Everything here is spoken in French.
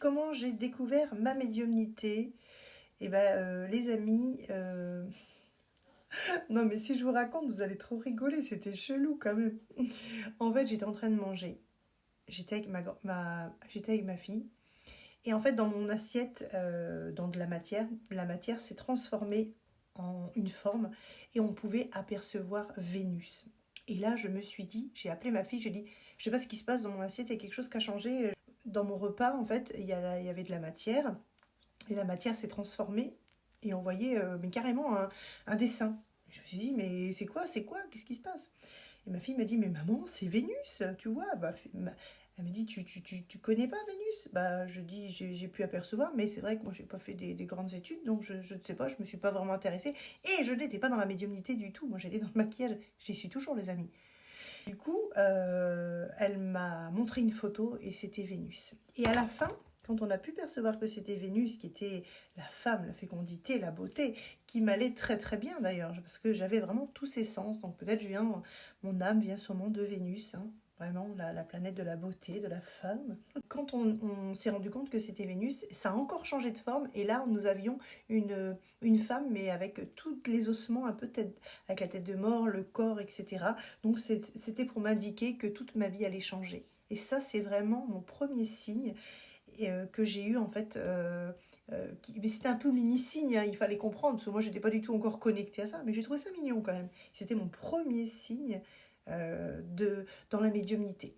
Comment j'ai découvert ma médiumnité? Et ben, les amis, non mais si je vous raconte, vous allez trop rigoler, c'était chelou quand même. En fait, j'étais en train de manger. J'étais avec ma fille et en fait, dans mon assiette, dans de la matière s'est transformée en une forme et on pouvait apercevoir Vénus. Et là, je me suis dit, j'ai appelé ma fille, j'ai dit: «Je sais pas ce qui se passe dans mon assiette, il y a quelque chose qui a changé, dans mon repas, en fait, il y avait de la matière et la matière s'est transformée et on voyait mais carrément un dessin. Je me suis dit, mais c'est quoi, qu'est-ce qui se passe? Et ma fille m'a dit, mais maman, c'est Vénus, tu vois. Elle me dit, tu connais pas Vénus? Bah, je dis, j'ai pu apercevoir, mais c'est vrai que moi, j'ai pas fait des grandes études, donc je ne sais pas, je me suis pas vraiment intéressée. Et je n'étais pas dans la médiumnité du tout. Moi, j'étais dans le maquillage. J'y suis toujours, les amis. Du coup, elle m'a montré une photo et c'était Vénus. Et à la fin, quand on a pu percevoir que c'était Vénus, qui était la femme, la fécondité, la beauté, qui m'allait très très bien d'ailleurs, parce que j'avais vraiment tous ces sens. Donc peut-être mon âme vient sûrement de Vénus, hein, vraiment la planète de la beauté, de la femme. Quand on s'est rendu compte que c'était Vénus, ça a encore changé de forme. Et là, nous avions une femme, mais avec tous les ossements, un peu tête, avec la tête de mort, le corps, etc. Donc c'était pour m'indiquer que toute ma vie allait changer. Et ça, c'est vraiment mon premier signe que j'ai eu en fait. Mais c'était un tout mini signe, hein, il fallait comprendre, parce que moi, je n'étais pas du tout encore connectée à ça, mais j'ai trouvé ça mignon quand même. C'était mon premier signe dans la médiumnité.